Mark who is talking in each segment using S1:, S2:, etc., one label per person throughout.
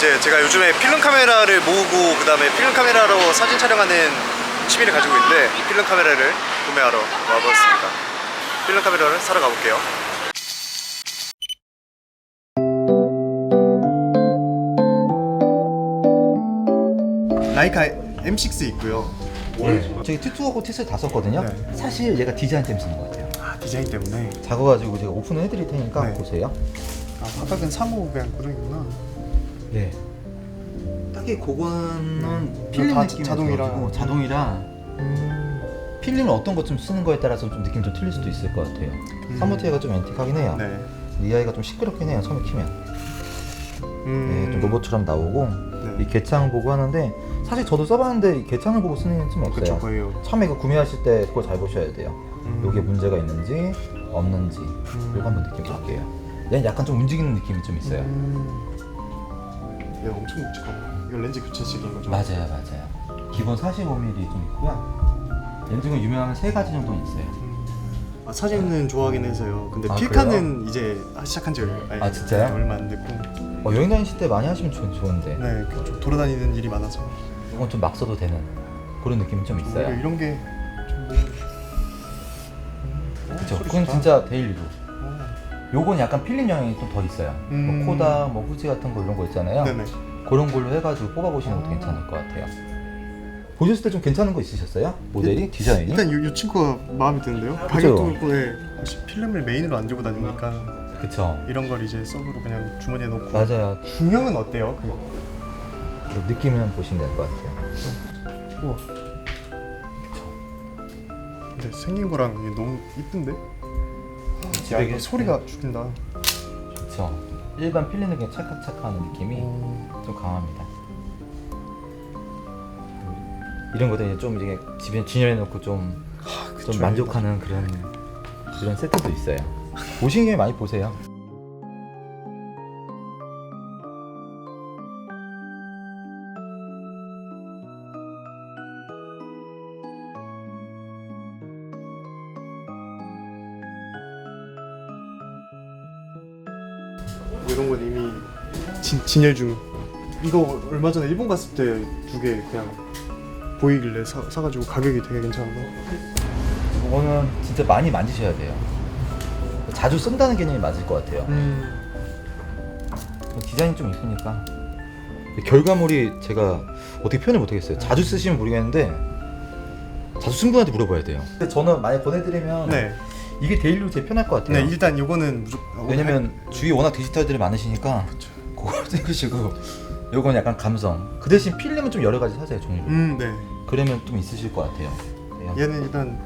S1: 이제 제가 요즘에 필름 카메라를 모으고 그 다음에 필름 카메라로 사진 촬영하는 취미를 가지고 있는데 필름 카메라를 구매하러 와봤습니다. 필름 카메라를 사러 가볼게요. 라이카 M6 있고요.
S2: 네. 저기 T2하고 T3 다 썼거든요.
S1: 네.
S2: 사실 얘가 디자인 때문에 쓰는 것 같아요.
S1: 아, 디자인 때문에.
S2: 작아가지고 제가 오픈을 해드릴 테니까
S1: 네.
S2: 보세요.
S1: 아, 바닥은 3호 그냥 고정이구나.
S2: 네. 딱히 그거는
S1: 네.
S2: 필름
S1: 다
S2: 느낌이
S1: 자동이라.
S2: 들어가지고 자동이라 필름을 어떤 것 좀 쓰는 거에 따라서 좀 느낌이 좀 틀릴 수도 있을 것 같아요. 3호티가 좀 앤틱하긴 해요.
S1: 네.
S2: 리아이가 좀 시끄럽긴 해요. 처음에 키면. 네, 좀 로봇처럼 나오고
S1: 네.
S2: 이 개창 보고 하는데 사실 저도 써봤는데 이 개창을 보고 쓰는 건 좀 없어요.
S1: 그쵸, 거의.
S2: 처음에 이거 구매하실 때 그걸 잘 보셔야 돼요. 이게 문제가 있는지 없는지 이거 한번 느낌 볼게요. 얘는 약간 좀 움직이는 느낌이 좀 있어요.
S1: 얘 엄청 묵직하다. 이거 렌즈 교체식인 거죠?
S2: 맞아요. 기본 45mm 좀 있고요. 렌즈가 유명한 3가지 정도 있어요.
S1: 아, 사진은 좋아하긴 해서요. 근데
S2: 아,
S1: 필카는 이제 시작한 지
S2: 아, 진짜요?
S1: 얼마 안 됐고.
S2: 여행 다니실 때 많이 하시면 좋은데
S1: 네, 좀 돌아다니는 일이 많아서.
S2: 이건 좀 막 써도 되는 그런 느낌이 좀 있어요.
S1: 오히려 이런 게 좀
S2: 그쵸? 그건 진짜 데일리로. 요건 약간 필름 영향이 좀 더 있어요. 뭐 코다, 뭐 후지 같은 거 이런 거 있잖아요.
S1: 네네.
S2: 그런 걸로 해가지고 뽑아보시는 것도 괜찮을 것 같아요. 보셨을 때 좀 괜찮은 거 있으셨어요? 모델이? 디자인이?
S1: 일단 이 친구가 마음에 드는데요. 가격도 그렇고 역시 필름을 메인으로 안 들고 다니니까
S2: 그쵸.
S1: 이런 걸 이제 서브로 그냥 주머니에 넣고.
S2: 맞아요.
S1: 중형은 어때요?
S2: 느낌을 보시면 될 것 같아요.
S1: 우와. 근데 생긴 거랑 이게 너무 이쁜데? 야, 이거 소리가 죽인다.
S2: 그쵸. 일반 필름은 그냥 찰칵찰칵하는 느낌이 좀 강합니다. 이런 것들 좀 이제 집에 진열해놓고 좀 만족하는 그런 세트도 있어요. 보시는 게 많이 보세요.
S1: 이런 건 이미 진열 중. 이거 얼마 전에 일본 갔을 때 2개 그냥 보이길래 사가지고 가격이 되게 괜찮은데.
S2: 이거는 진짜 많이 만지셔야 돼요. 자주 쓴다는 개념이 맞을 것 같아요. 디자인이 좀 이쁘니까. 결과물이 제가 어떻게 표현을 못하겠어요. 자주 쓰시면 모르겠는데 자주 쓴 분한테 물어봐야 돼요. 근데 저는 만약 보내드리면
S1: 네.
S2: 이게 데일리로 제일 편할 것 같아요.
S1: 네, 일단 요거는 무조건.
S2: 왜냐면 주위에 워낙 디지털들이 많으시니까
S1: 그쵸.
S2: 그걸 찍으시고 요건 약간 감성. 그 대신 필름은 좀 여러 가지 사세요, 종류로.
S1: 네.
S2: 그러면 좀 있으실 것 같아요. 네.
S1: 얘는 일단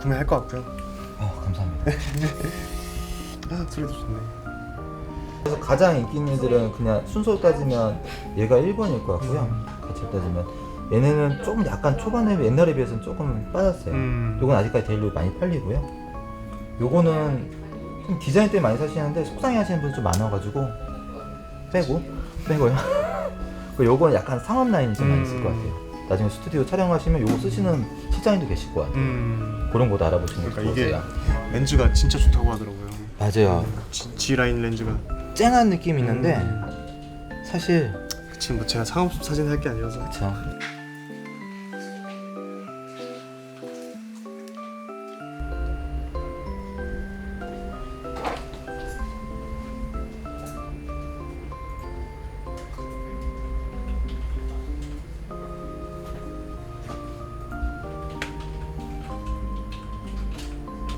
S1: 구매할 것 같고요.
S2: 감사합니다.
S1: 소리도 좋네.
S2: 그래서 가장 인기 있는 애들은 그냥 순서로 따지면 얘가 1번일 것 같고요. 같이 따지면 얘네는 조금 약간 초반에 옛날에 비해서는 조금 빠졌어요. 요건 아직까지 데일리로 많이 팔리고요. 요거는 좀 디자인 때문에 많이 사시는데 속상해 하시는 분이 좀 많아가지고 빼고요. 요거는 약간 상업 라인이 좀 많이 있을 것 같아요. 나중에 스튜디오 촬영하시면 요거 쓰시는 실장님도 계실 것 같아요. 그런 것도 알아보시는 게
S1: 그러니까
S2: 좋으세요.
S1: 이게 렌즈가 진짜 좋다고 하더라고요.
S2: 맞아요.
S1: G 라인 렌즈가.
S2: 쨍한 느낌이 있는데 사실
S1: 그치, 뭐 제가 상업 사진 할 게 아니라서.
S2: 그쵸.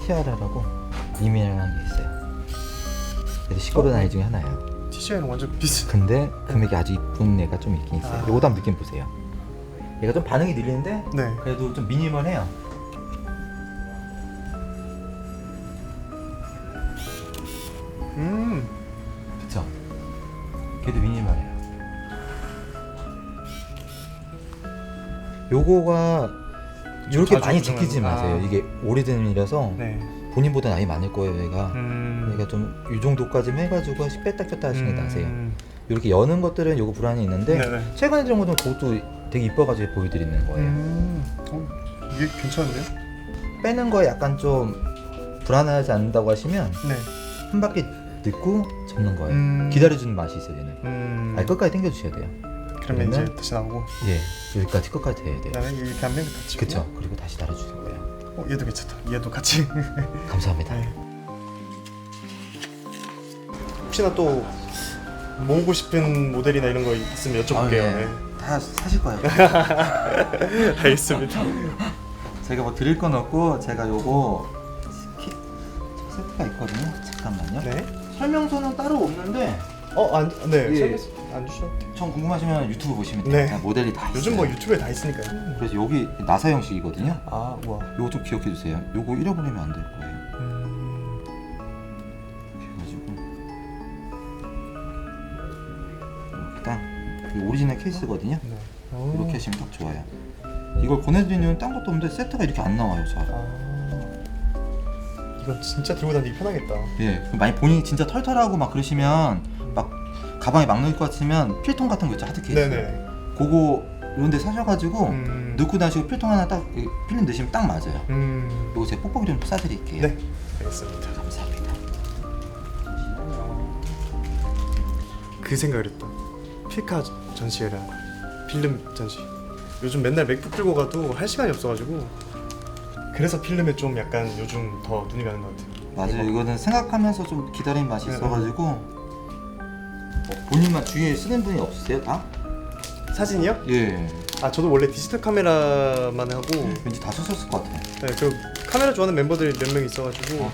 S2: 티아라라고 이미랑한 게 있어요. 그래도 시끄러운 아이 중에 하나예요.
S1: TCI는 완전 비슷.
S2: 근데 금액이 아주 이쁜 애가 좀 있긴 있어요. 요거도 한번 느낌 보세요. 얘가 좀 반응이 느리는데
S1: 네.
S2: 그래도 좀 미니멀해요. 그쵸? 걔도 미니멀해요. 요거가 이렇게
S1: 자주
S2: 많이
S1: 고정하는-
S2: 지키지 마세요. 이게 오래된 일이라서
S1: 네.
S2: 본인보다 나이 많을 거예요, 얘가. 얘가 좀 이 정도까지 해가지고 뺐다 꼈다 하시는 게 나세요. 이렇게 여는 것들은 요거 불안이 있는데
S1: 네네.
S2: 최근에 들은 것도 그것도 되게 이뻐가지고 보여드리는 거예요.
S1: 이게 괜찮은데요?
S2: 빼는 거에 약간 좀 불안하지 않는다고 하시면
S1: 네.
S2: 한 바퀴 넣고 덮는 거예요. 기다려주는 맛이 있어요 얘는. 아니 끝까지 당겨주셔야 돼요.
S1: 그러면 이제
S2: 그러면
S1: 다시 나오고
S2: 예 여기까지 끝까지 해야 돼요.
S1: 그다음에 이렇게 하면 같이.
S2: 그쵸. 그리고 다시 달아주는 거예요.
S1: 얘도 괜찮다. 얘도 같이.
S2: 감사합니다.
S1: 네. 혹시나 또 모으고 싶은 모델이나 이런 거 있으면 여쭤볼게요.
S2: 네. 다 사실 거예요.
S1: 알겠습니다.
S2: 제가 뭐 드릴 건 없고 제가 요거 킷 세트가 있거든요. 잠깐만요.
S1: 네.
S2: 설명서는 따로 없는데
S1: 네.
S2: 예.
S1: 안 주셔도 돼요.
S2: 전 궁금하시면 유튜브 보시면 돼요.
S1: 네.
S2: 다 모델이 다 있어요.
S1: 요즘 뭐 유튜브에 다 있으니까요.
S2: 그래서 여기 나사 형식이거든요.
S1: 아, 우와.
S2: 요거 좀 기억해 주세요. 요거 잃어버리면 안 될 거예요. 이렇게 해가지고 이렇게 딱 오리지널 케이스거든요.
S1: 네.
S2: 이렇게 하시면 딱 좋아요. 이걸 보내드리는 이유는 딴 것도 없는데 세트가 이렇게 안 나와요, 잘.
S1: 이건 진짜 들고 다니기 편하겠다.
S2: 예, 만약 본인이 진짜 털털하고 막 그러시면 막 가방에 막 넣을 것 같으면 필통 같은 거 있죠, 하드 케이스.
S1: 네네.
S2: 그거 이런 데 사셔가지고 넣고 다니시고 필통 하나 딱 필름 넣으시면 딱 맞아요. 이거 제가 뽁뽁이 좀 싸드릴게요.
S1: 네, 알겠습니다.
S2: 감사합니다.
S1: 그 생각을 했다. 필카 전시회랑 필름 전시. 요즘 맨날 맥북 들고 가도 할 시간이 없어가지고 그래서 필름에 좀 약간 요즘 더 눈이 가는 것 같아요.
S2: 맞아요. 이거는 생각하면서 좀 기다리는 맛이 있어가지고 본인만 주위에 쓰는 분이 없으세요, 다?
S1: 사진이요?
S2: 예.
S1: 아, 저도 원래 디지털 카메라만 하고
S2: 왠지 다 썼을 것 같아요.
S1: 네, 저 카메라 좋아하는 멤버들이 몇 명 있어가지고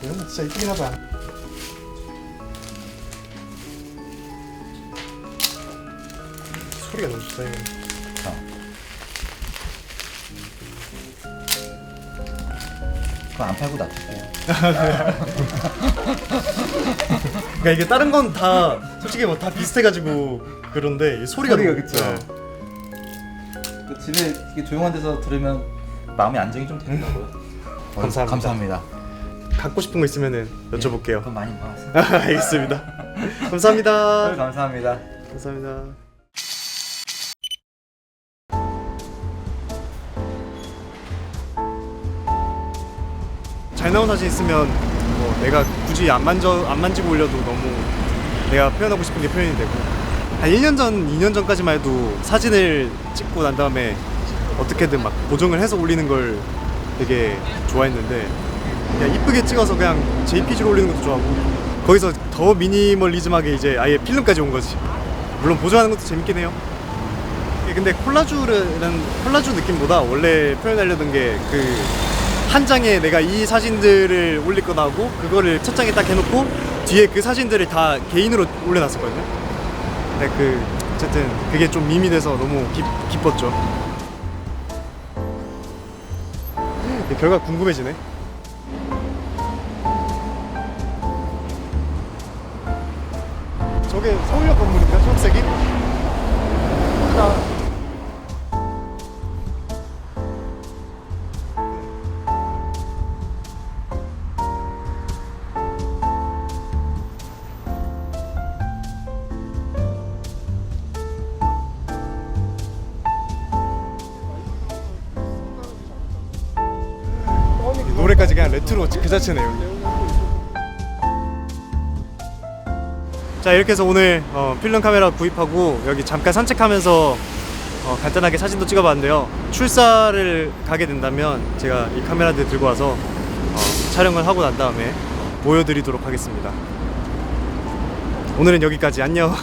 S1: 이런 거 진짜 이쁘긴 하다. 소리가 너무 좋다 이거.
S2: 자. 그거 안 팔고 놔둘게요.
S1: 그러니까 이게 다른 건 다 솔직히 뭐 다 비슷해가지고 그런데 이 소리가 너무-
S2: 그쵸. 그 집에 이게 조용한 데서 들으면 마음의 안정이 좀 되더라고요.
S1: 감사합니다.
S2: 감사합니다.
S1: 갖고 싶은 거 있으면은 여쭤볼게요.
S2: 돈 많이 모았어요.
S1: 알겠습니다. 감사합니다.
S2: 감사합니다.
S1: 감사합니다. 잘 나온 사진 있으면 뭐 내가 굳이 안 만지고 올려도 너무 내가 표현하고 싶은 게 표현이 되고, 한 1년 전, 2년 전까지만 해도 사진을 찍고 난 다음에 어떻게든 막 보정을 해서 올리는 걸 되게 좋아했는데 그냥 이쁘게 찍어서 그냥 JPG로 올리는 것도 좋아하고, 거기서 더 미니멀리즘하게 이제 아예 필름까지 온 거지. 물론 보정하는 것도 재밌긴 해요. 근데 콜라주 느낌보다 원래 표현하려던 게 그 한 장에 내가 이 사진들을 올릴 거다 하고 그거를 첫 장에 딱 해놓고 뒤에 그 사진들을 다 개인으로 올려놨었거든요. 근데 어쨌든 그게 좀 밈이 돼서 너무 기뻤죠. 결과 궁금해지네. 저게 서울역 건물인가? 초록색이? 노래까지 그냥 레트로 그 자체네요. 자, 이렇게 해서 오늘 필름 카메라 구입하고 여기 잠깐 산책하면서 간단하게 사진도 찍어봤는데요. 출사를 가게 된다면 제가 이 카메라들 들고 와서 촬영을 하고 난 다음에 보여드리도록 하겠습니다. 오늘은 여기까지. 안녕.